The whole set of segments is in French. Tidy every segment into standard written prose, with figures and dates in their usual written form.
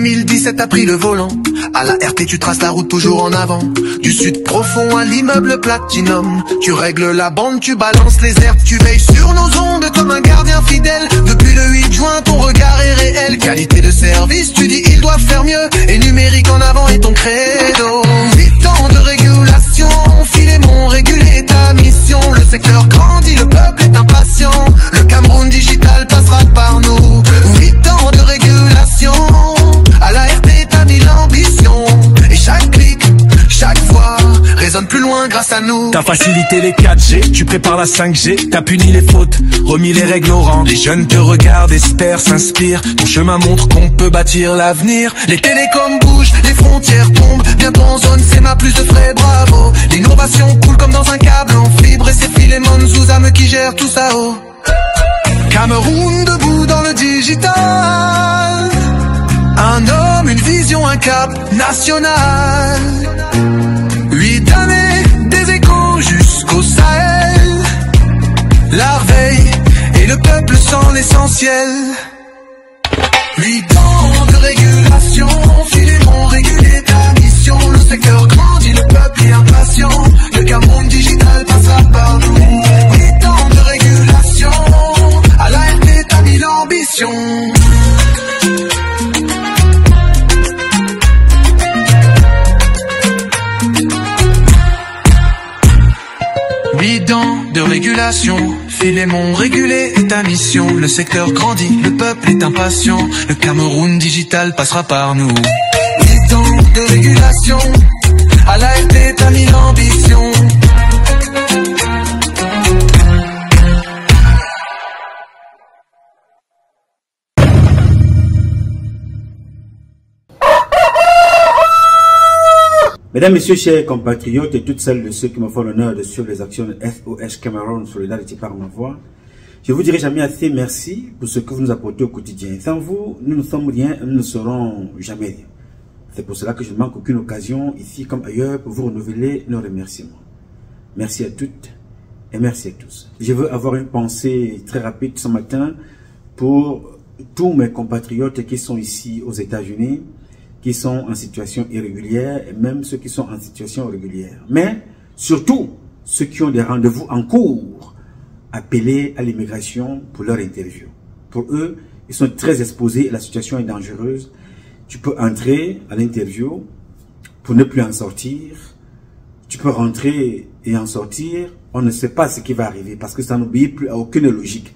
2017 t'as pris le volant. À la RT tu traces la route toujours en avant. Du sud profond à l'immeuble Platinum. Tu règles la bande, tu balances les herbes. Tu veilles sur nos ondes comme un gardien fidèle. Depuis le 8 juin ton regard est réel. Qualité de service, tu dis ils doivent faire mieux. Et numérique en avant est ton credo. 8 ans de régulation, Philémon réguler ta mission. Le secteur grandit, le peuple est impatient. Le Cameroun digital passera par nous. 8 ans de régulation, à la RT t'as mis l'ambition. Et chaque clic, chaque voix résonne plus loin grâce à nous. T'as facilité les 4G, tu prépares la 5G. T'as puni les fautes, remis les règles au rang. Les jeunes te regardent, espèrent, s'inspirent. Ton chemin montre qu'on peut bâtir l'avenir. Les télécoms bougent, les frontières tombent. Bientôt en zone, c'est ma plus de frais, bravo. L'innovation coule comme dans un câble en fibre. Et c'est Philémon Zouzame qui gère tout ça haut. Cameroun debout dans le digital. Un homme, une vision, un cap national. 8 années, des échos jusqu'au Sahel. La veille et le peuple sans l'essentiel. 8 ans de régulation, Philémon réguler ta mission. Le secteur grandit, le peuple est impatient. Le Cameroun digital passera par nous. 8 ans de régulation, à la RT t'as mis l'ambition. De régulation, Philémon réguler est ta mission. Le secteur grandit, le peuple est impatient. Le Cameroun digital passera par nous. 8 ans de régulation, à la RT t'as mis l'ambition. Mesdames, Messieurs, chers compatriotes et toutes celles de ceux qui me font l'honneur de suivre les actions de SOS Cameroun Solidarity par ma voix, je vous dirai jamais assez merci pour ce que vous nous apportez au quotidien. Sans vous, nous ne sommes rien, nous ne serons jamais rien. C'est pour cela que je ne manque aucune occasion, ici comme ailleurs, pour vous renouveler nos remerciements. Merci à toutes et merci à tous. Je veux avoir une pensée très rapide ce matin pour tous mes compatriotes qui sont ici aux États-Unis, qui sont en situation irrégulière et même ceux qui sont en situation régulière. Mais surtout, ceux qui ont des rendez-vous en cours, appelés à l'immigration pour leur interview. Pour eux, ils sont très exposés et la situation est dangereuse. Tu peux entrer à l'interview pour ne plus en sortir. Tu peux rentrer et en sortir. On ne sait pas ce qui va arriver parce que ça n'obéit plus à aucune logique.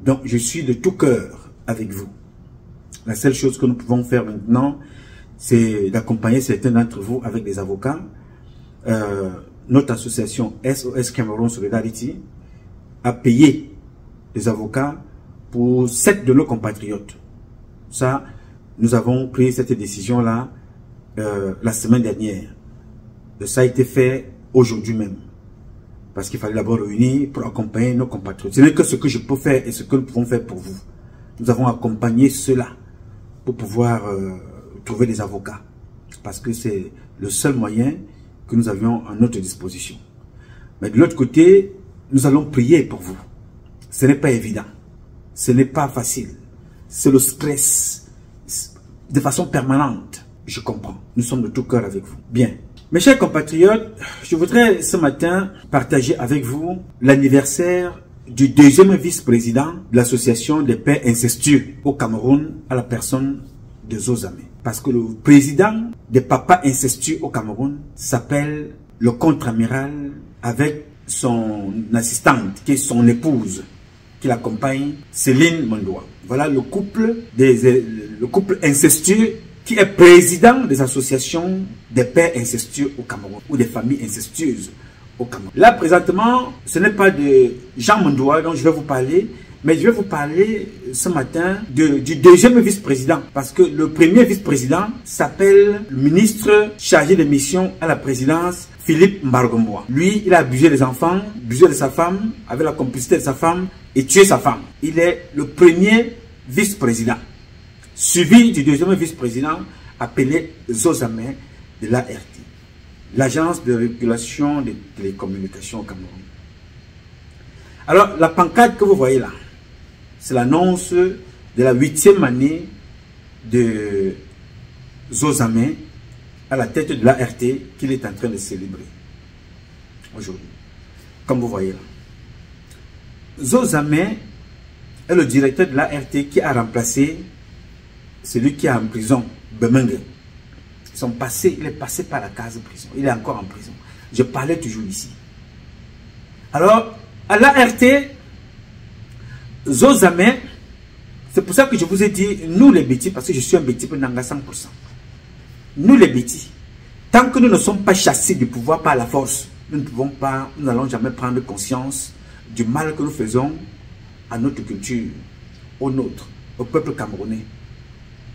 Donc, je suis de tout cœur avec vous. La seule chose que nous pouvons faire maintenant, c'est d'accompagner certains d'entre vous avec des avocats. Notre association SOS Cameroun Solidarity a payé des avocats pour 7 de nos compatriotes. Ça, nous avons pris cette décision-là la semaine dernière. Ça a été fait aujourd'hui même. Parce qu'il fallait d'abord réunir pour accompagner nos compatriotes. Ce n'est que ce que je peux faire et ce que nous pouvons faire pour vous. Nous avons accompagné cela pour pouvoir trouver des avocats. Parce que c'est le seul moyen que nous avions à notre disposition. Mais de l'autre côté, nous allons prier pour vous. Ce n'est pas évident. Ce n'est pas facile. C'est le stress. De façon permanente. Je comprends. Nous sommes de tout cœur avec vous. Bien. Mes chers compatriotes, je voudrais ce matin partager avec vous l'anniversaire du deuxième vice-président de l'association des pères incestueux au Cameroun à la personne de Zouzame. Parce que le président des papas incestueux au Cameroun s'appelle le contre-amiral avec son assistante qui est son épouse qui l'accompagne, Céline Mondoua. Voilà le couple incestueux qui est président des associations des pères incestueux au Cameroun ou des familles incestueuses au Cameroun. Là, présentement, ce n'est pas de Jean Mondoua dont je vais vous parler, mais je vais vous parler ce matin du deuxième vice-président. Parce que le premier vice-président s'appelle le ministre chargé des missions à la présidence, Philippe Mbargomboa. Lui, il a abusé des enfants, abusé de sa femme, avec la complicité de sa femme, et tué sa femme. Il est le premier vice-président. Suivi du deuxième vice-président appelé Zouzame de l'ART, l'agence de régulation des télécommunications au Cameroun. Alors, la pancarte que vous voyez là, c'est l'annonce de la 8e année de Zozamé à la tête de l'ART qu'il est en train de célébrer aujourd'hui. Comme vous voyez là. Zozamé est le directeur de l'ART qui a remplacé celui qui est en prison, Bemengue. Il est passé par la case de prison. Il est encore en prison. Je parlais toujours ici. Alors, à l'ART, Zozamé, c'est pour ça que je vous ai dit, nous les Bétis, parce que je suis un Béti Nanga 100%. Nous les Bétis, tant que nous ne sommes pas chassés du pouvoir par la force, nous n'allons jamais prendre conscience du mal que nous faisons à notre culture, au nôtre, au peuple camerounais,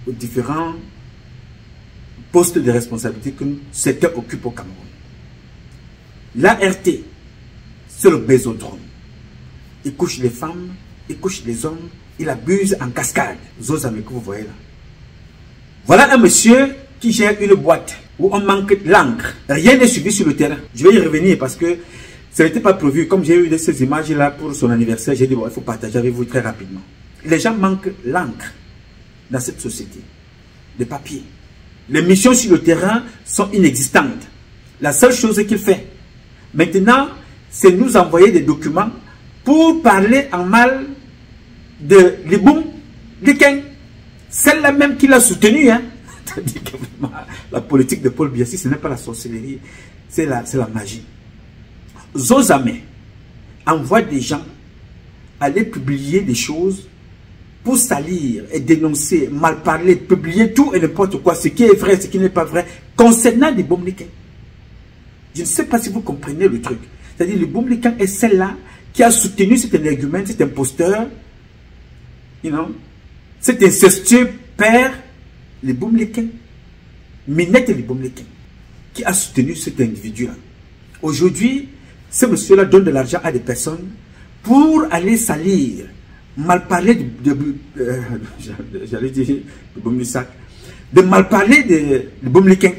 aux différents postes de responsabilité que certains occupent au Cameroun. L'ART, c'est le bésodrome. Il couche les femmes, il couche les hommes, il abuse en cascade. Zozamé que vous voyez là. Voilà un monsieur qui gère une boîte où on manque l'encre. Rien n'est suivi sur le terrain. Je vais y revenir parce que ça n'était pas prévu. Comme j'ai eu ces images-là pour son anniversaire, j'ai dit, bon, il faut partager avec vous très rapidement. Les gens manquent l'encre dans cette société. Les papiers. Les missions sur le terrain sont inexistantes. La seule chose qu'il fait maintenant, c'est nous envoyer des documents pour parler en mal de Liboum Likeng. Celle-là même qu'il a soutenue. Hein. C'est-à-dire que vraiment, la politique de Paul Biya, ce n'est pas la sorcellerie, c'est la magie. Zozamé envoie des gens aller publier des choses pour salir et dénoncer, mal parler, publier tout et n'importe quoi, ce qui est vrai, ce qui n'est pas vrai, concernant les Liboum Likeng. Je ne sais pas si vous comprenez le truc. C'est-à-dire, Liboum Likeng est celle-là qui a soutenu cet énergumène, cet imposteur, cet incestueux père, Liboum Likeng, Minette Liboum Likeng, qui a soutenu cet individu-là. Aujourd'hui, ce monsieur-là donne de l'argent à des personnes pour aller salir, mal parler j'allais dire de mal parler de Liboum Likeng.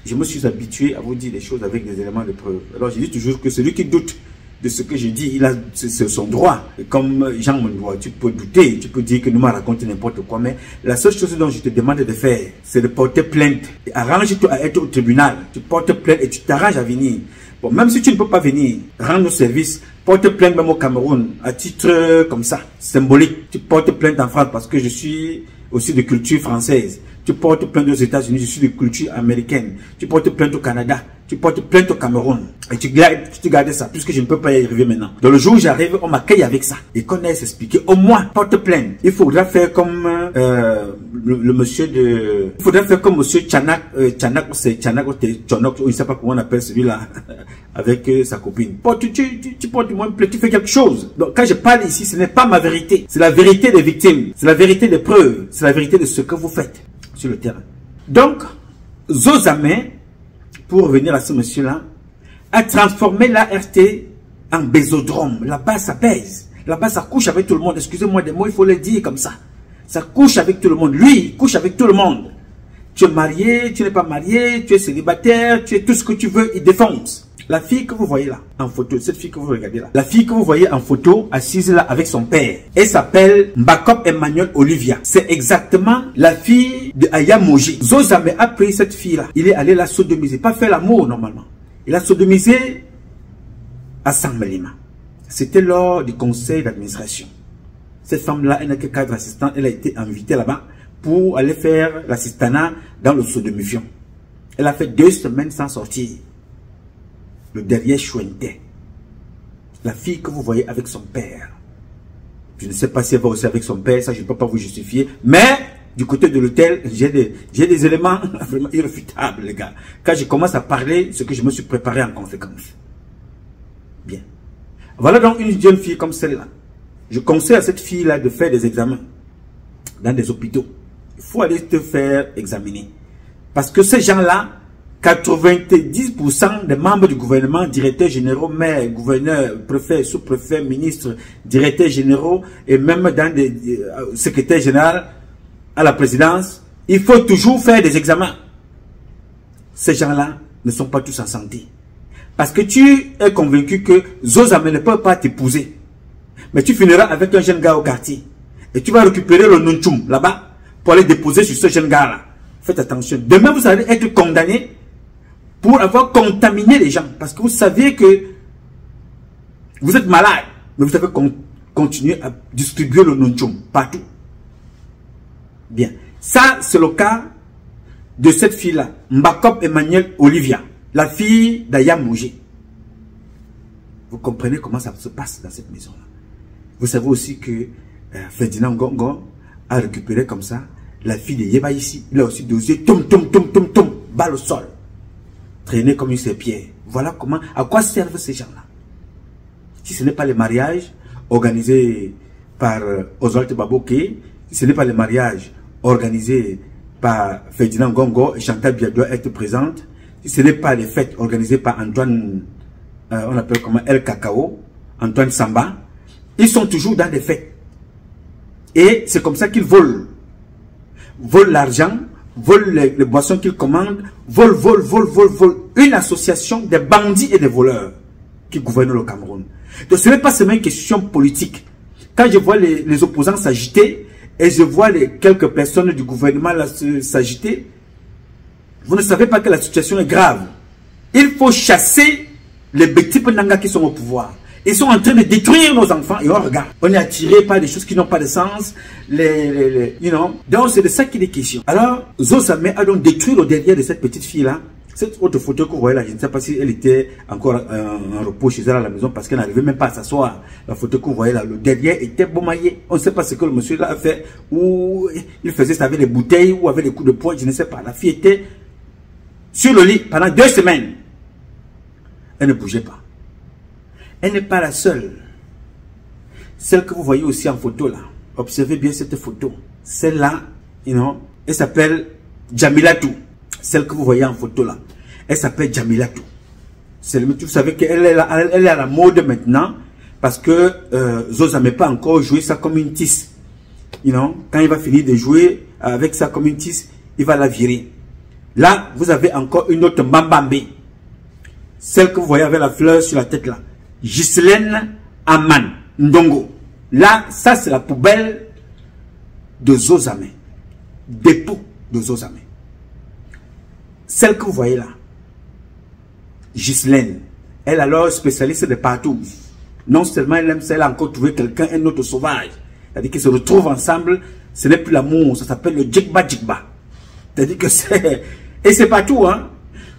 Je me suis habitué à vous dire des choses avec des éléments de preuve. Alors je dis toujours que celui qui doute de ce que je dis, c'est son droit. Et comme Jean Mondois, tu peux douter, tu peux dire que nous m'avons raconté n'importe quoi, mais la seule chose dont je te demande de faire, c'est de porter plainte. Arrange-toi à être au tribunal, tu portes plainte et tu t'arranges à venir. Bon, même si tu ne peux pas venir rendre nos services, porte plainte même au Cameroun, à titre comme ça, symbolique. Tu portes plainte en France parce que je suis aussi de culture française. Tu portes plainte aux États-Unis, je suis de culture américaine. Tu portes plainte au Canada, tu portes plainte au Cameroun. Et tu gardes ça, puisque je ne peux pas y arriver maintenant. Dans le jour où j'arrive, on m'accueille avec ça. Et qu'on aille s'expliquer, au moins, porte plainte. Il faudra faire comme le monsieur de... Il faudra faire comme monsieur Tchanak, c'est Tchanak, Tchonok, je ne sais pas comment on appelle celui-là, avec sa copine. Tu portes moins plainte, tu fais quelque chose. Donc quand je parle ici, ce n'est pas ma vérité. C'est la vérité des victimes. C'est la vérité des preuves. C'est la vérité de ce que vous faites sur le terrain. Donc, Zozamé, pour revenir à ce monsieur-là, a transformé l'ART en bésodrome. Là-bas, ça baise. Là-bas, ça couche avec tout le monde. Excusez-moi des mots, il faut le dire comme ça. Ça couche avec tout le monde. Lui, il couche avec tout le monde. Tu es marié, tu n'es pas marié, tu es célibataire, tu es tout ce que tu veux, il défonce. La fille que vous voyez là, en photo, cette fille que vous regardez là, la fille que vous voyez en photo, assise là avec son père, elle s'appelle Mbakop Emmanuel Olivia. C'est exactement la fille de Aya Moji. Zozamé a pris cette fille-là. Il est allé la sodomiser, pas faire l'amour normalement. Il a sodomisé à Sanmelima. C'était lors du conseil d'administration. Cette femme-là, elle n'a que cadre assistant, elle a été invitée là-bas pour aller faire l'assistanat dans le sodomifion. Elle a fait 2 semaines sans sortir. Le derrière chouintait. La fille que vous voyez avec son père. Je ne sais pas si elle va aussi avec son père, ça je ne peux pas vous justifier. Mais du côté de l'hôtel, j'ai des éléments vraiment irréfutables, les gars. Quand je commence à parler, c'est que je me suis préparé en conséquence. Bien. Voilà donc une jeune fille comme celle-là. Je conseille à cette fille-là de faire des examens dans des hôpitaux. Il faut aller te faire examiner. Parce que ces gens-là, 90% des membres du gouvernement, directeurs généraux, maires, gouverneurs, préfets, sous-préfets, ministres, directeurs généraux et même dans des secrétaires généraux à la présidence, il faut toujours faire des examens. Ces gens-là ne sont pas tous en santé. Parce que tu es convaincu que Zozamé ne peut pas t'épouser. Mais tu finiras avec un jeune gars au quartier. Et tu vas récupérer le nunchum là-bas pour aller déposer sur ce jeune gars-là. Faites attention. Demain, vous allez être condamné pour avoir contaminé les gens. Parce que vous savez que vous êtes malade, mais vous avez continué à distribuer le nonchon partout. Bien. Ça, c'est le cas de cette fille-là, Mbakop Emmanuel Olivia, la fille d'Aya Mougé. Vous comprenez comment ça se passe dans cette maison-là. Vous savez aussi que Ferdinand Ngongo a récupéré comme ça la fille de Yeba ici. Il a aussi dosé, balle au sol. Traîné comme une serpillère. Voilà comment, à quoi servent ces gens-là. Si ce n'est pas les mariages organisés par Oswald Baboké, si ce n'est pas les mariages organisés par Ferdinand Ngongo et Chantal Biya doit être présente, si ce n'est pas les fêtes organisées par Antoine, on appelle comment El Cacao, Antoine Samba, ils sont toujours dans des fêtes. Et c'est comme ça qu'ils volent. Volent l'argent, volent les boissons qu'ils commandent, volent. Une association des bandits et des voleurs qui gouvernent le Cameroun. Donc ce n'est pas seulement une question politique. Quand je vois les opposants s'agiter, et je vois quelques personnes du gouvernement s'agiter, vous ne savez pas que la situation est grave. Il faut chasser les petits Nanga qui sont au pouvoir. Ils sont en train de détruire nos enfants et on regarde. On est attiré par des choses qui n'ont pas de sens. Donc c'est de ça qu'il est question. Alors, Zosame a donc détruit le derrière de cette petite fille-là. Cette autre photo que vous voyez là, je ne sais pas si elle était encore en repos chez elle à la maison parce qu'elle n'arrivait même pas à s'asseoir. La photo que vous voyez là, le derrière était bomaillé. On ne sait pas ce que le monsieur là a fait. Ou il faisait ça avec les bouteilles ou avec les coups de poing, je ne sais pas. La fille était sur le lit pendant 2 semaines. Elle ne bougeait pas. Elle n'est pas la seule. Celle que vous voyez aussi en photo là. Observez bien cette photo. Celle-là, elle s'appelle Jamilatou. Celle que vous voyez en photo là. Elle s'appelle Jamilatou. Vous savez qu'elle est à la mode maintenant. Parce que Zosa n'a pas encore joué ça comme une tisse. Quand il va finir de jouer avec ça comme une tisse, il va la virer. Là, vous avez encore une autre Mbambambe. Celle que vous voyez avec la fleur sur la tête là. Ghislaine Aman Ndongo. Là, ça c'est la poubelle de Zosame. Dépôt de Zosame. Celle que vous voyez là. Ghislaine. Elle alors spécialiste de partout. Non seulement elle aime ça, elle a encore trouvé quelqu'un, un autre sauvage. C'est-à-dire qu'ils se retrouvent ensemble. Ce n'est plus l'amour, ça s'appelle le djikba djikba. C'est-à-dire que c'est... Et c'est partout, hein.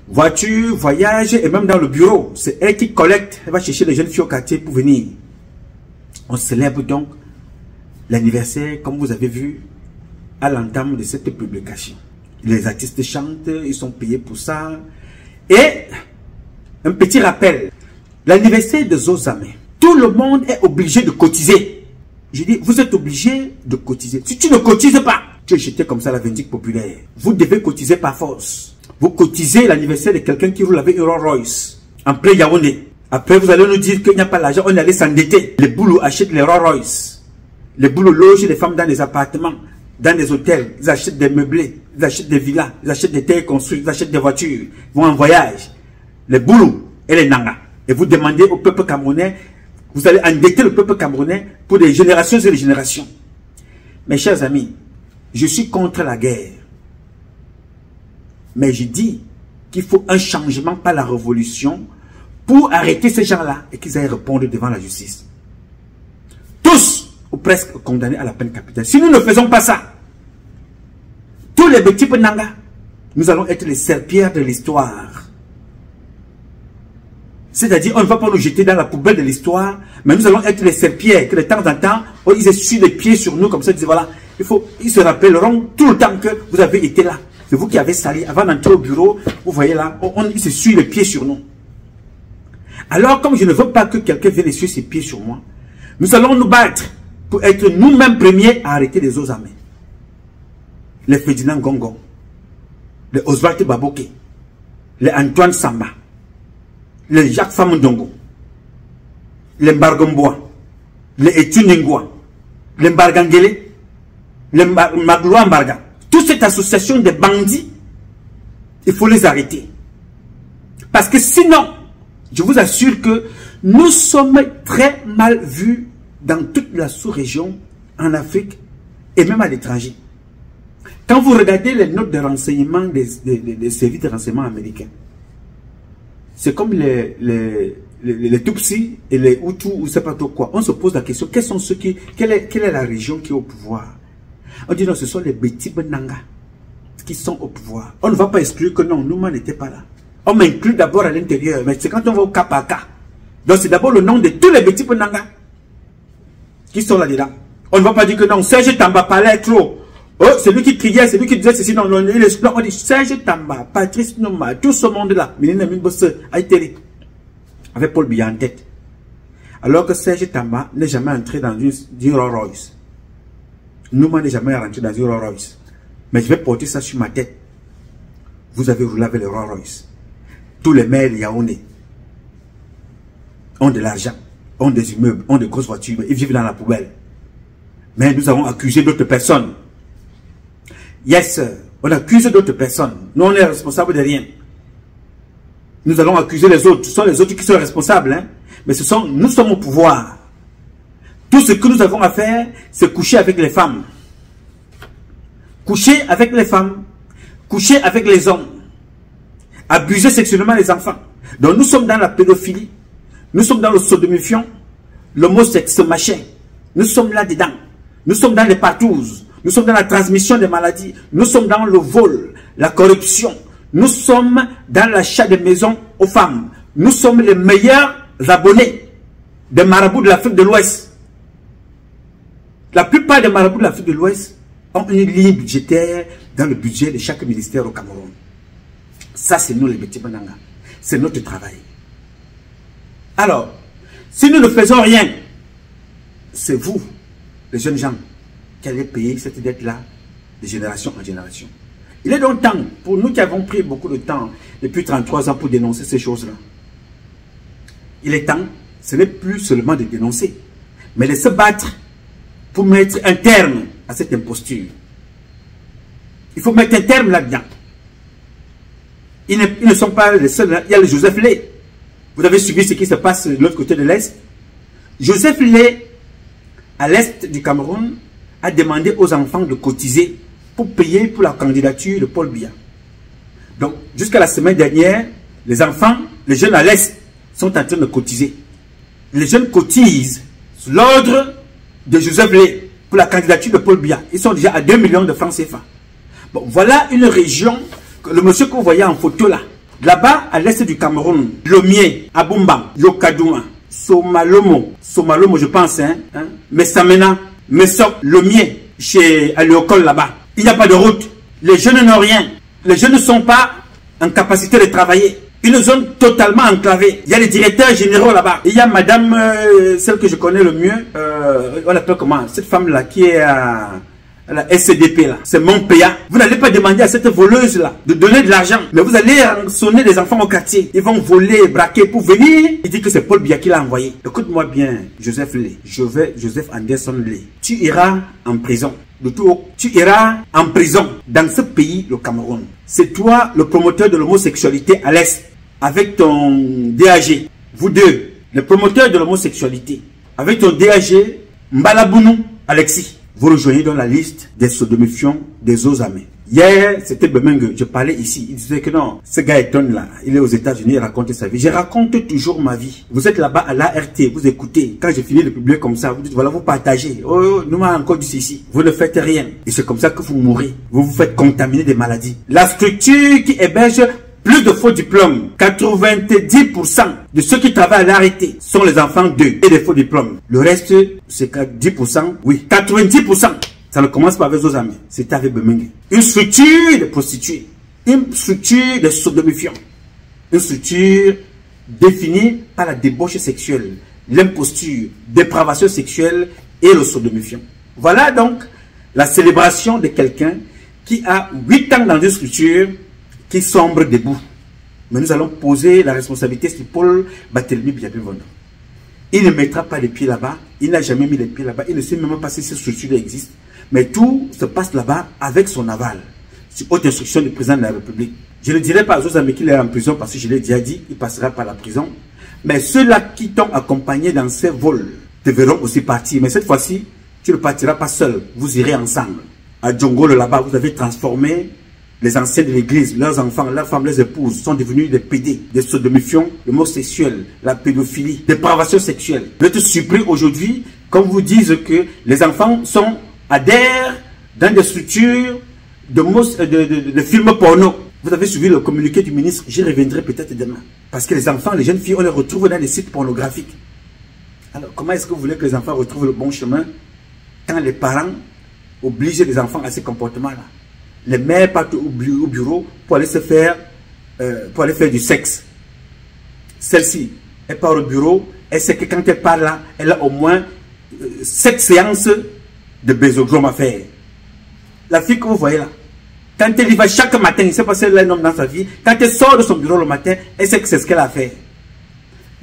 Voiture, voyage et même dans le bureau. C'est elle qui collecte. Elle va chercher les jeunes filles au quartier pour venir. On célèbre donc l'anniversaire, comme vous avez vu, à l'entame de cette publication. Les artistes chantent, ils sont payés pour ça. Et un petit rappel. L'anniversaire de Zosame, tout le monde est obligé de cotiser. Je dis, vous êtes obligé de cotiser. Si tu ne cotises pas, tu es jeté comme ça à la vindicte populaire. Vous devez cotiser par force. Vous cotisez l'anniversaire de quelqu'un qui roule avec une Rolls Royce en plein Yaoundé. Après, vous allez nous dire qu'il n'y a pas l'argent, on est allé s'endetter. Les boulots achètent les Rolls Royce. Les boulots logent les femmes dans des appartements, dans des hôtels. Ils achètent des meublés, ils achètent des villas, ils achètent des terres construites, ils achètent des voitures. Ils vont en voyage. Les boulots et les nangas. Et vous demandez au peuple camerounais, vous allez endetter le peuple camerounais pour des générations et des générations. Mes chers amis, je suis contre la guerre. Mais je dis qu'il faut un changement par la révolution pour arrêter ces gens-là et qu'ils aillent répondre devant la justice. Tous ou presque condamnés à la peine capitale. Si nous ne faisons pas ça, tous les petits Nanga, nous allons être les serpillères de l'histoire. C'est-à-dire, on ne va pas nous jeter dans la poubelle de l'histoire, mais nous allons être les serpillères que de temps en temps, ils essuient les pieds sur nous comme ça, ils disent voilà, ils se rappelleront tout le temps que vous avez été là. C'est vous qui avez sali. Avant d'entrer au bureau, vous voyez là, il se suit les pieds sur nous. Alors, comme je ne veux pas que quelqu'un vienne essuyer ses pieds sur moi, nous allons nous battre pour être nous-mêmes premiers à arrêter les Zosame. Les Ferdinand Ngongo, les Oswald Baboké, les Antoine Samba, les Jacques Famondongo, les Mbargomboa, les Etuningwa, les Mbargangele, les Magloa Mbarga. Toute cette association de bandits, il faut les arrêter. Parce que sinon, je vous assure que nous sommes très mal vus dans toute la sous-région, en Afrique et même à l'étranger. Quand vous regardez les notes de renseignement des services de renseignement américains, c'est comme les Tutsis et les Hutus ou je ne sais pas trop quoi. On se pose la question, quels sont ceux quelle est la région qui est au pouvoir? On dit non, ce sont les Betiba Nanga qui sont au pouvoir. On ne va pas exclure que non, Nouma n'était pas là. On m'inclut d'abord à l'intérieur, mais c'est quand on va au cas par cas. Donc c'est d'abord le nom de tous les Betiba Nanga qui sont là-dedans. On ne va pas dire que non, Serge Tamba parlait trop. Oh, c'est lui qui criait, c'est lui qui disait ceci, non, non, on dit Serge Tamba, Patrice Nouma, tout ce monde-là, avec Paul Biya en tête. Alors que Serge Tamba n'est jamais entré dans une Rolls Royce. Nouma n'est jamais rentré dans une Rolls Royce. Mais je vais porter ça sur ma tête. Vous avez roulé avec les Rolls Royce. Tous les maires de Yaoundé ont de l'argent, ont des immeubles, ont de grosses voitures, ils vivent dans la poubelle. Mais nous avons accusé d'autres personnes. Yes, on accuse d'autres personnes. Nous, on est responsables de rien. Nous allons accuser les autres. Ce sont les autres qui sont responsables. Hein? Mais nous sommes au pouvoir. Tout ce que nous avons à faire, c'est coucher avec les femmes. Coucher avec les femmes. Coucher avec les hommes. Abuser sexuellement les enfants. Donc nous sommes dans la pédophilie. Nous sommes dans le sodomifiant. L'homosexe, machin. Nous sommes là-dedans. Nous sommes dans les partous. Nous sommes dans la transmission des maladies. Nous sommes dans le vol, la corruption. Nous sommes dans l'achat de maisons aux femmes. Nous sommes les meilleurs abonnés des marabouts de l'Afrique de l'Ouest. La plupart des marabouts de l'Afrique de l'Ouest ont une ligne budgétaire dans le budget de chaque ministère au Cameroun. Ça, c'est nous les Betiba Nanga. C'est notre travail. Alors, si nous ne faisons rien, c'est vous, les jeunes gens, qui allez payer cette dette-là de génération en génération. Il est donc temps, pour nous qui avons pris beaucoup de temps depuis 33 ans pour dénoncer ces choses-là, il est temps, ce n'est plus seulement de dénoncer, mais de se battre pour mettre un terme à cette imposture. Il faut mettre un terme là-dedans. Ils ne sont pas les seuls. Il y a le Joseph Lé. Vous avez suivi ce qui se passe de l'autre côté de l'Est. Joseph Lé, à l'Est du Cameroun, a demandé aux enfants de cotiser pour payer pour la candidature de Paul Biya. Donc, jusqu'à la semaine dernière, les enfants, les jeunes à l'Est, sont en train de cotiser. Les jeunes cotisent sous l'ordre de Joseph Lé pour la candidature de Paul Biya. Ils sont déjà à 2 millions de francs CFA. Bon, voilà une région, le monsieur que vous voyez en photo là, là-bas à l'Est du Cameroun, Lomé, Aboumba, Yokadouma, Somalomo, je pense, Messamena, Messok, Lomé, chez Aliokol là-bas. Il n'y a pas de route. Les jeunes n'ont rien. Les jeunes ne sont pas en capacité de travailler. Une zone totalement enclavée. Il y a les directeurs généraux là-bas. Il y a madame, celle que je connais le mieux, on l'appelle comment? Cette femme-là qui est à la SCDP là. C'est mon paya. Vous n'allez pas demander à cette voleuse-là de donner de l'argent. Mais vous allez sonner des enfants au quartier. Ils vont voler, braquer pour venir. Il dit que c'est Paul Biya qui l'a envoyé. Écoute-moi bien, Joseph Lé. Joseph Anderson Lé. Tu iras en prison. De tout, tu iras en prison dans ce pays, le Cameroun. C'est toi le promoteur de l'homosexualité à l'Est, avec ton DAG. Vous deux, les promoteurs de l'homosexualité, avec ton DAG, Mbalabounou Alexis. Vous rejoignez dans la liste des sodomifiants des Ozamé. Hier, c'était Bemengue, je parlais ici. Il disait que non, ce gars est là. Il est aux États-Unis, il raconte sa vie. Je raconte toujours ma vie. Vous êtes là-bas à l'ART, vous écoutez. Quand j'ai fini de publier comme ça, vous dites, voilà, vous partagez. Oh, nous m'avons encore dit ceci. Vous ne faites rien. Et c'est comme ça que vous mourrez. Vous vous faites contaminer des maladies. La structure qui héberge plus de faux diplômes. 90% de ceux qui travaillent à l'ART sont les enfants d'eux et des faux diplômes. Le reste, c'est 10%. Oui, 90%. Ça ne commence pas avec vos amis. C'est avec Bemengue. Une structure de prostituées. Une structure de sodomifiants. Une structure définie par la débauche sexuelle, l'imposture, dépravation sexuelle et le sodomifiant. Voilà donc la célébration de quelqu'un qui a 8 ans dans une structure qui sombre debout. Mais nous allons poser la responsabilité sur Paul Barthélemy Biya-Bivondo. Il ne mettra pas les pieds là-bas. Il n'a jamais mis les pieds là-bas. Il ne sait même pas si cette structure existe. Mais tout se passe là-bas avec son aval. Sur haute instruction du président de la République. Je ne dirai pas aux amis qu'il est en prison parce que je l'ai déjà dit. Il passera par la prison. Mais ceux-là qui t'ont accompagné dans ces vols te verront aussi partir. Mais cette fois-ci, tu ne partiras pas seul. Vous irez ensemble. à Djongolo là-bas, vous avez transformé les anciens de l'église, leurs enfants, leurs femmes, leurs épouses sont devenus des pédés, des sodomifiants, l'homosexuel, la pédophilie, dépravation sexuelle. Vous êtes surpris aujourd'hui quand vous dites que les enfants adhèrent dans des structures de films porno. Vous avez suivi le communiqué du ministre, j'y reviendrai peut-être demain. Parce que les enfants, les jeunes filles, on les retrouve dans des sites pornographiques. Alors comment est-ce que vous voulez que les enfants retrouvent le bon chemin quand les parents obligent les enfants à ces comportements-là? Les mères partent au bureau pour aller faire du sexe. Celle-ci, elle part au bureau, elle sait que quand elle part là, elle a au moins 7 séances de bésogrom à faire. La fille que vous voyez là, quand elle y va chaque matin, il ne sait pas si elle a un homme dans sa vie, quand elle sort de son bureau le matin, elle sait que c'est ce qu'elle a fait.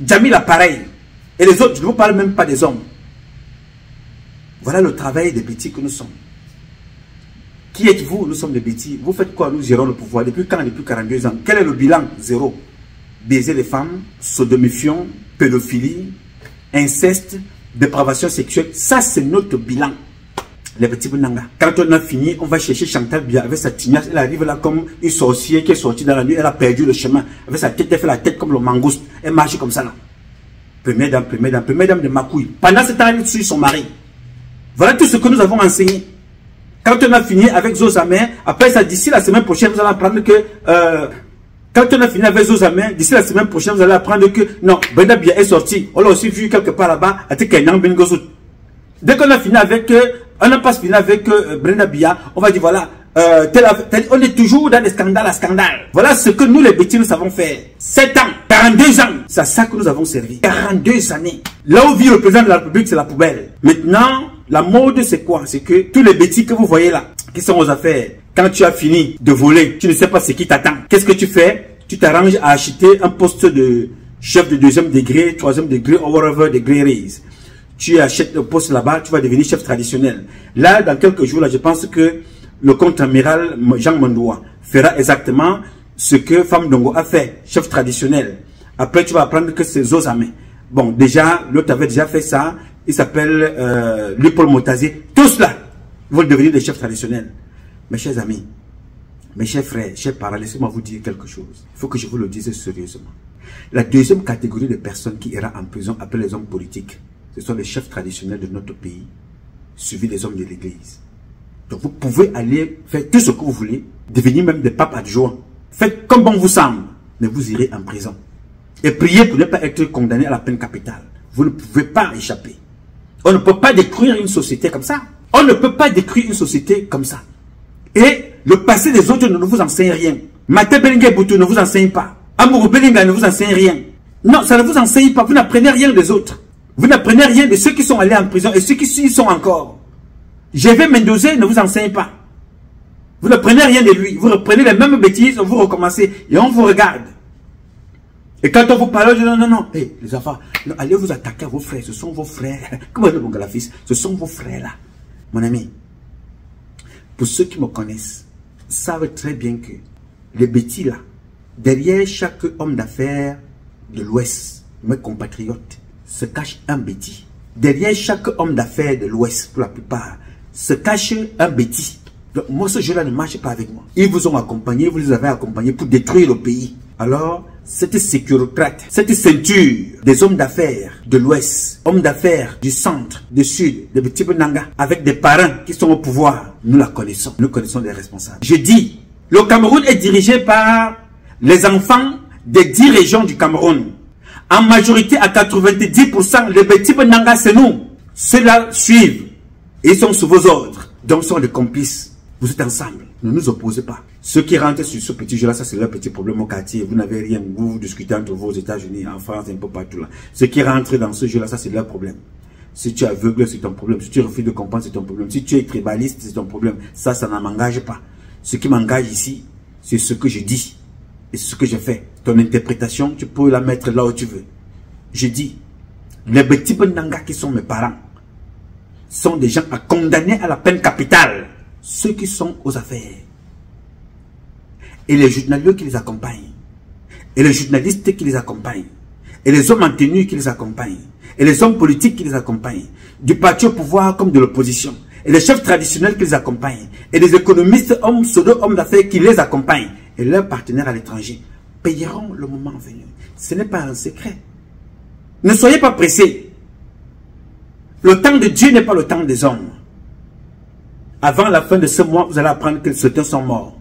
Jamila pareil. Et les autres, je ne vous parle même pas des hommes. Voilà le travail des petits que nous sommes. Qui êtes-vous? Nous sommes des bêtis. Vous faites quoi? Nous gérons le pouvoir. Depuis quand? Depuis 42 ans. Quel est le bilan? Zéro. Baiser les femmes, sodomifiant, pédophilie, inceste, dépravation sexuelle. Ça, c'est notre bilan. Les petits bonanga. Quand on a fini, on va chercher Chantal Bia avec sa tignasse. Elle arrive là comme une sorcière qui est sortie dans la nuit. Elle a perdu le chemin. Avec sa tête, elle fait la tête comme le mangouste. Elle marche comme ça là. Première dame de Makouille. Pendant ce temps, elle suit son mari. Voilà tout ce que nous avons enseigné. Quand on a fini avec Zozamer, après ça, d'ici la semaine prochaine, vous allez apprendre que... quand on a fini avec Zozamer, d'ici la semaine prochaine, vous allez apprendre que... Non, Brenda Bia est sortie. On l'a aussi vu quelque part là-bas. Dès qu'on a fini avec... on n'a pas fini avec Brenda Bia, on va dire voilà... on est toujours dans des scandales à scandales. Voilà ce que nous les bêtis nous savons faire. 7 ans, 42 ans, c'est à ça que nous avons servi. 42 années. Là où vit le président de la République, c'est la poubelle. Maintenant, la mode c'est quoi? C'est que tous les bêtis que vous voyez là, qui sont aux affaires, quand tu as fini de voler, tu ne sais pas ce qui t'attend. Qu'est-ce que tu fais? Tu t'arranges à acheter un poste de chef de 2e degré, 3e degré, or whatever degré raise. Tu achètes le poste là-bas, tu vas devenir chef traditionnel. Là, dans quelques jours, là, je pense que le contre-amiral Jean Mondoua fera exactement ce que Femme Dongo a fait, chef traditionnel. Après, tu vas apprendre que c'est Zozame. Bon, déjà, l'autre avait déjà fait ça. Il s'appelle Paul Motazier. Tous là vont devenir des chefs traditionnels. Mes chers amis, mes chers frères, chers parents, laissez-moi vous dire quelque chose. Il faut que je vous le dise sérieusement. La deuxième catégorie de personnes qui ira en prison après les hommes politiques, ce sont les chefs traditionnels de notre pays, suivis des hommes de l'église. Donc vous pouvez aller faire tout ce que vous voulez, devenir même des papes adjoints. Faites comme bon vous semble, mais vous irez en prison. Et priez pour ne pas être condamné à la peine capitale. Vous ne pouvez pas échapper. On ne peut pas détruire une société comme ça. On ne peut pas détruire une société comme ça. Et le passé des autres ne vous enseigne rien. Mate Belinga Boutou ne vous enseigne pas. Amourou Belinga ne vous enseigne rien. Non, ça ne vous enseigne pas. Vous n'apprenez rien des autres. Vous n'apprenez rien de ceux qui sont allés en prison et ceux qui y sont encore. G.V. Mendoza ne vous enseigne pas. Vous ne prenez rien de lui. Vous reprenez les mêmes bêtises, vous recommencez et on vous regarde. Et quand on vous parle, non. Hey, les enfants, non, allez vous attaquer à vos frères. Ce sont vos frères. Comment est-ce que fils? Ce sont vos frères là. Mon ami, pour ceux qui me connaissent, savent très bien que les bêtis là, derrière chaque homme d'affaires de l'Ouest, mes compatriotes, se cache un bêtis. Derrière chaque homme d'affaires de l'Ouest, pour la plupart, se cache un bêtis. Donc, moi, ce jeu-là ne marche pas avec moi. Ils vous ont accompagné, vous les avez accompagnés pour détruire le pays. Alors, cette sécurocrate, cette ceinture des hommes d'affaires de l'Ouest, hommes d'affaires du centre, du sud, de Petit Benanga, avec des parents qui sont au pouvoir, nous la connaissons. Nous connaissons les responsables. Je dis, le Cameroun est dirigé par les enfants des 10 régions du Cameroun. En majorité, à 90%, les Petit Benanga, c'est nous. Ceux-là suivent. Et ils sont sous vos ordres. Donc, ils sont les complices. Vous êtes ensemble. Ne nous opposez pas. Ceux qui rentrent sur ce petit jeu-là, ça c'est leur petit problème au quartier. Vous n'avez rien. Vous discutez entre vous aux États-Unis, en France, un peu partout là. Ceux qui rentrent dans ce jeu-là, ça c'est leur problème. Si tu es aveugle, c'est ton problème. Si tu refuses de comprendre, c'est ton problème. Si tu es tribaliste, c'est ton problème. Ça ne m'engage pas. Ce qui m'engage ici, c'est ce que je dis. Et ce que je fais. Ton interprétation, tu peux la mettre là où tu veux. Je dis, les petits Benanga qui sont mes parents, sont des gens à condamner à la peine capitale. Ceux qui sont aux affaires. Et les journalistes qui les accompagnent. Et les journalistes qui les accompagnent. Et les hommes en tenue qui les accompagnent. Et les hommes politiques qui les accompagnent. Du parti au pouvoir comme de l'opposition. et les chefs traditionnels qui les accompagnent, et les économistes, hommes, pseudo-hommes d'affaires qui les accompagnent, et leurs partenaires à l'étranger, payeront le moment venu. Ce n'est pas un secret. Ne soyez pas pressés. Le temps de Dieu n'est pas le temps des hommes. Avant la fin de ce mois, vous allez apprendre que certains sont morts.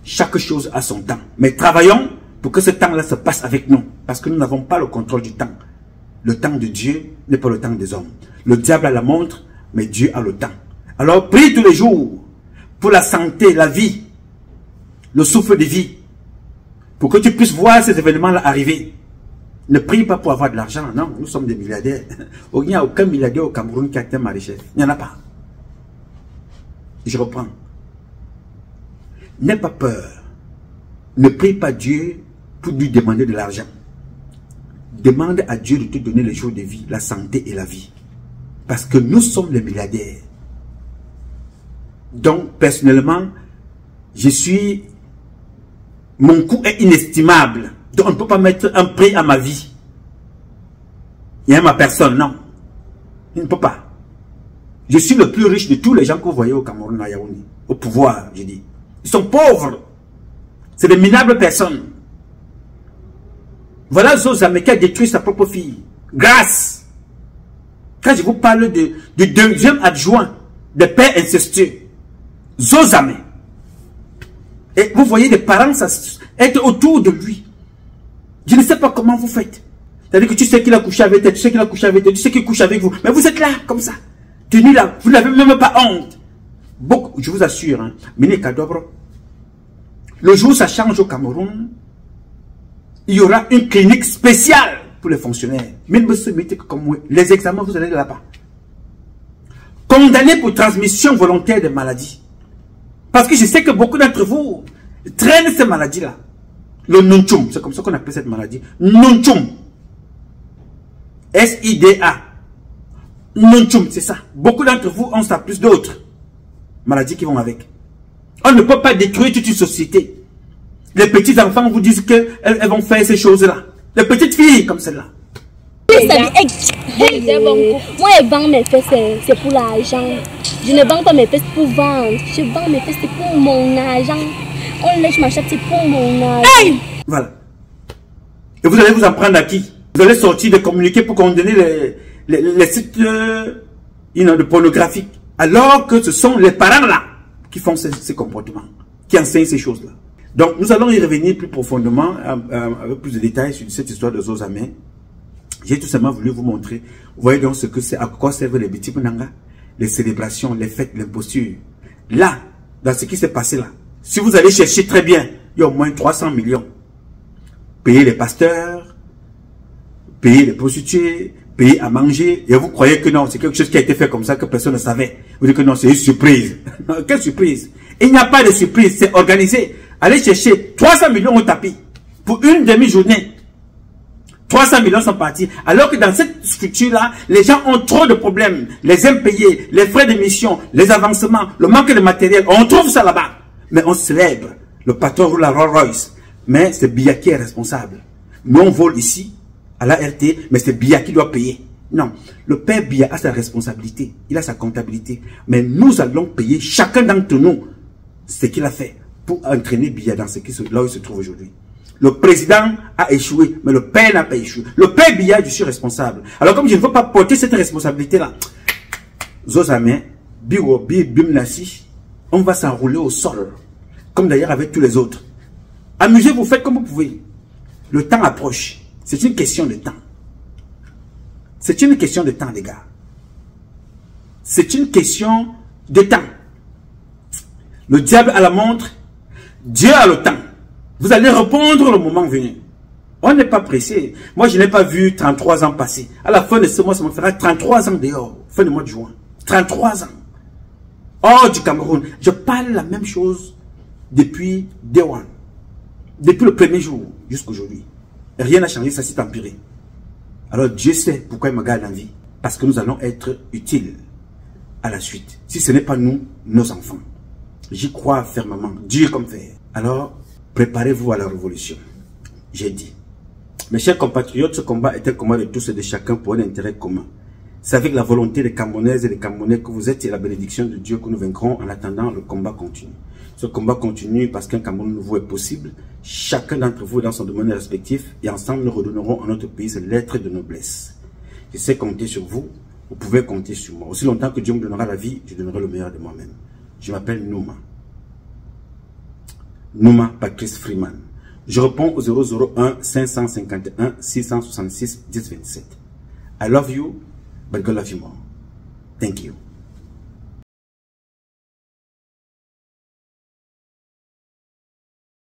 Chaque chose a son temps. Mais travaillons pour que ce temps-là se passe avec nous. Parce que nous n'avons pas le contrôle du temps. Le temps de Dieu n'est pas le temps des hommes. Le diable a la montre, mais Dieu a le temps. Alors prie tous les jours pour la santé, la vie, le souffle de vie. Pour que tu puisses voir ces événements-là arriver. Ne prie pas pour avoir de l'argent. Non, nous sommes des milliardaires. Il n'y a aucun milliardaire au Cameroun qui atteint ma richesse. Il n'y en a pas. Je reprends. N'aie pas peur. Ne prie pas Dieu pour lui demander de l'argent. Demande à Dieu de te donner les jours de vie, la santé et la vie. Parce que nous sommes les milliardaires. Donc, personnellement, mon coût est inestimable. Donc, on ne peut pas mettre un prix à ma vie. Et à ma personne, non. Il ne peut pas. Je suis le plus riche de tous les gens que vous voyez au Cameroun, à Yaoundé. Au pouvoir, je dis. Ils sont pauvres. C'est des minables personnes. Voilà Zozame qui a détruit sa propre fille. Grâce. Quand je vous parle du deuxième adjoint des pères incestueux. Zozame. Et vous voyez des parents être autour de lui. Je ne sais pas comment vous faites. C'est-à-dire que tu sais qu'il a couché avec elle, tu sais qu'il a couché avec elle, tu sais qu'il couche avec vous. Mais vous êtes là, comme ça. Tenu là. Vous n'avez même pas honte. Beaucoup, je vous assure, hein. Le jour où ça change au Cameroun, il y aura une clinique spéciale pour les fonctionnaires. Même comme moi, les examens, vous allez là-bas. Condamnés pour transmission volontaire des maladies. Parce que je sais que beaucoup d'entre vous traînent ces maladies-là. Le nunchum, c'est comme ça qu'on appelle cette maladie. Nunchum. S-I-D-A. Nunchum, c'est ça. Beaucoup d'entre vous ont ça, plus d'autres maladies qui vont avec. On ne peut pas détruire toute une société. Les petits enfants vous disent qu'elles vont faire ces choses-là. Les petites filles comme celle-là. Moi, je vends mes fesses, c'est pour l'argent. Je ne vends pas mes fesses pour vendre. Je vends mes fesses, c'est pour mon argent. On lèche ma chatte, c'est pour mon argent. Hey! Voilà. Et vous allez vous en prendre à qui? Vous allez sortir de communiquer pour condamner les sites de pornographie. Alors que ce sont les parents là qui font ces comportements, qui enseignent ces choses-là. Donc nous allons y revenir plus profondément, avec plus de détails sur cette histoire de Zozame. J'ai tout simplement voulu vous montrer. Vous voyez donc ce que c'est, à quoi servent les petits Nanga, les célébrations, les fêtes, l'imposture. Là, dans ce qui s'est passé là, si vous allez chercher très bien, il y a au moins 300 millions. Payer les pasteurs, payer les prostituées, payer à manger, et vous croyez que non, c'est quelque chose qui a été fait comme ça que personne ne savait. Vous dites que non, c'est une surprise. Non, quelle surprise? Il n'y a pas de surprise, c'est organisé. Allez chercher 300 millions au tapis pour une demi-journée. 300 millions sont partis. Alors que dans cette structure-là, les gens ont trop de problèmes. Les impayés, les frais d'émission, les avancements, le manque de matériel. On trouve ça là-bas. Mais on célèbre. Le patron roule la Rolls-Royce. Mais c'est Biya qui est responsable. Nous, on vole ici, à la RT, mais c'est Biya qui doit payer. Non. Le père Biya a sa responsabilité. Il a sa comptabilité. Mais nous allons payer chacun d'entre nous ce qu'il a fait pour entraîner Biya dans là où il se trouve aujourd'hui. Le président a échoué, mais le père n'a pas échoué. Le père Biya, je suis responsable. Alors comme je ne veux pas porter cette responsabilité-là, Zozame, Biwo, Bimnasi, on va s'enrouler au sol. Comme d'ailleurs avec tous les autres. Amusez-vous, faites comme vous pouvez. Le temps approche. C'est une question de temps. C'est une question de temps, les gars. C'est une question de temps. Le diable a la montre, Dieu a le temps. Vous allez répondre le moment venu. On n'est pas pressé. Moi, je n'ai pas vu 33 ans passer. À la fin de ce mois, ça me fera 33 ans dehors. Fin du mois de juin. 33 ans. Hors du Cameroun. Je parle la même chose depuis Day One. Depuis le premier jour jusqu'à aujourd'hui. Rien n'a changé, ça s'est empiré. Alors Dieu sait pourquoi il me garde en vie. Parce que nous allons être utiles à la suite. Si ce n'est pas nous, nos enfants. J'y crois fermement. Dieu comme fer. Alors, préparez-vous à la révolution. J'ai dit. Mes chers compatriotes, ce combat est un combat de tous et de chacun pour un intérêt commun. C'est avec la volonté des Camerounaises et des Camerounais que vous êtes et la bénédiction de Dieu que nous vaincrons. En attendant, le combat continue. Ce combat continue parce qu'un Cameroun nouveau est possible. Chacun d'entre vous est dans son domaine respectif et ensemble nous redonnerons à notre pays cette lettre de noblesse. Je sais compter sur vous, vous pouvez compter sur moi. Aussi longtemps que Dieu me donnera la vie, je donnerai le meilleur de moi-même. Je m'appelle Nouma. Nouma Patrice Freeman. Je réponds au 001 551 666 1027. I love you, but God love you more. Thank you.